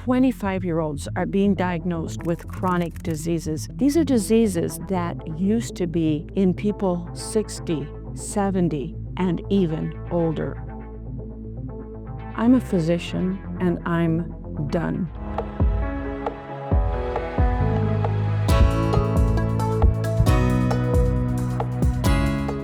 25-year-olds are being diagnosed with chronic diseases. These are diseases that used to be in people 60, 70, and even older. I'm a physician and I'm done.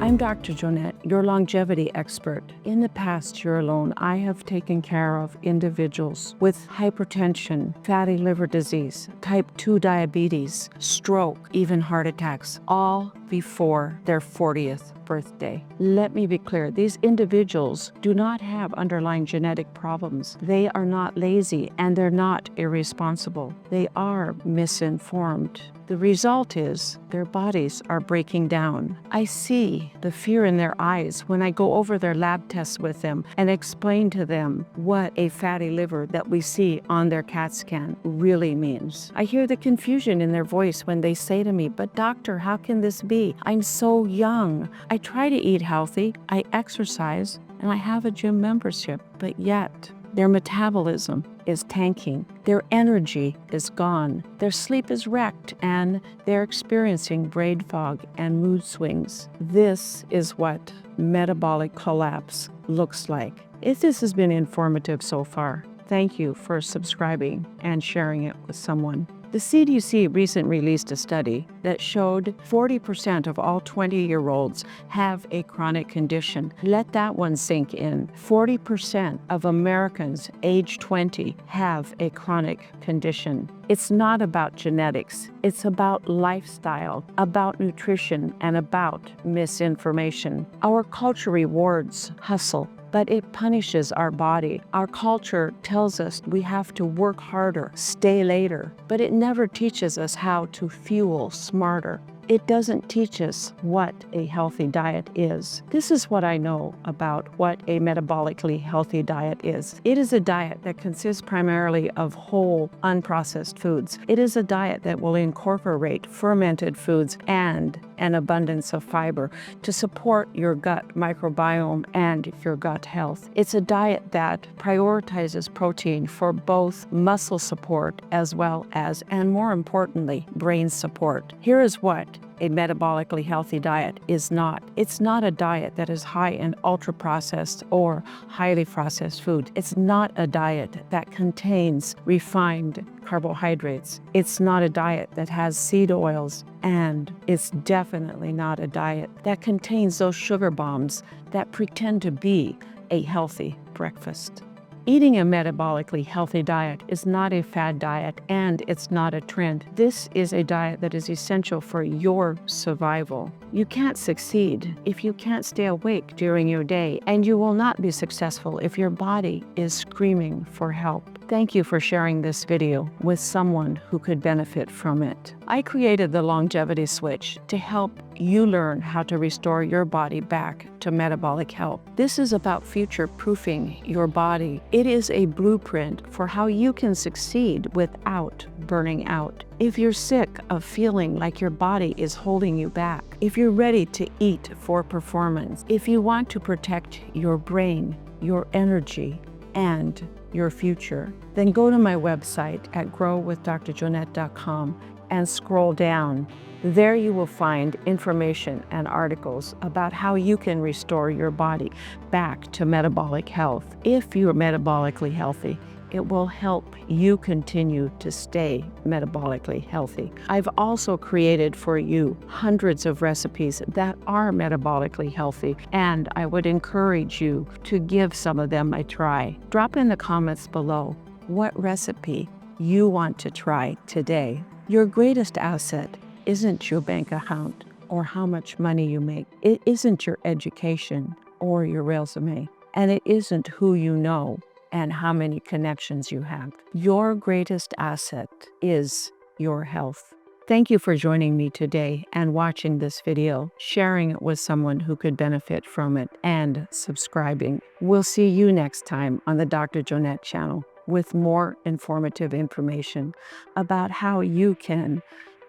I'm Dr. Joanette, your longevity expert. In the past year alone, I have taken care of individuals with hypertension, fatty liver disease, type 2 diabetes, stroke, even heart attacks, all before their 40th birthday. Let me be clear, these individuals do not have underlying genetic problems. They are not lazy and they're not irresponsible. They are misinformed. The result is their bodies are breaking down. I see the fear in their eyes when I go over their lab tests with them and explain to them what a fatty liver that we see on their CAT scan really means. I hear the confusion in their voice when they say to me, "But doctor, how can this be? I'm so young. I try to eat healthy, I exercise, and I have a gym membership, but yet their metabolism is tanking, their energy is gone, their sleep is wrecked, and they're experiencing brain fog and mood swings." This is what metabolic collapse looks like. If this has been informative so far, thank you for subscribing and sharing it with someone. The CDC recently released a study that showed 40% of all 20-year-olds have a chronic condition. Let that one sink in. 40% of Americans age 20 have a chronic condition. It's not about genetics. It's about lifestyle, about nutrition, and about misinformation. Our culture rewards hustle, but it punishes our body. Our culture tells us we have to work harder, stay later, but it never teaches us how to fuel smarter. It doesn't teach us what a healthy diet is. This is what I know about what a metabolically healthy diet is. It is a diet that consists primarily of whole, unprocessed foods. It is a diet that will incorporate fermented foods and an abundance of fiber to support your gut microbiome and your gut health. It's a diet that prioritizes protein for both muscle support as well as, and more importantly, brain support. Here is what a metabolically healthy diet is not. It's not a diet that is high in ultra-processed or highly processed food. It's not a diet that contains refined carbohydrates. It's not a diet that has seed oils, and it's definitely not a diet that contains those sugar bombs that pretend to be a healthy breakfast. Eating a metabolically healthy diet is not a fad diet, and it's not a trend. This is a diet that is essential for your survival. You can't succeed if you can't stay awake during your day, and you will not be successful if your body is screaming for help. Thank you for sharing this video with someone who could benefit from it. I created the Longevity Switch to help you learn how to restore your body back to metabolic health. This is about future-proofing your body. It is a blueprint for how you can succeed without burning out. If you're sick of feeling like your body is holding you back, if you're ready to eat for performance, if you want to protect your brain, your energy, and your future, then go to my website at growwithdrjoanette.com and scroll down. There you will find information and articles about how you can restore your body back to metabolic health. If you're metabolically healthy, it will help you continue to stay metabolically healthy. I've also created for you hundreds of recipes that are metabolically healthy, and I would encourage you to give some of them a try. Drop in the comments below what recipe you want to try today. Your greatest asset isn't your bank account or how much money you make. It isn't your education or your resume, and it isn't who you know and how many connections you have. Your greatest asset is your health. Thank you for joining me today and watching this video, sharing it with someone who could benefit from it, and subscribing. We'll see you next time on the Dr. Joanette channel with more informative information about how you can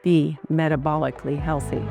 be metabolically healthy.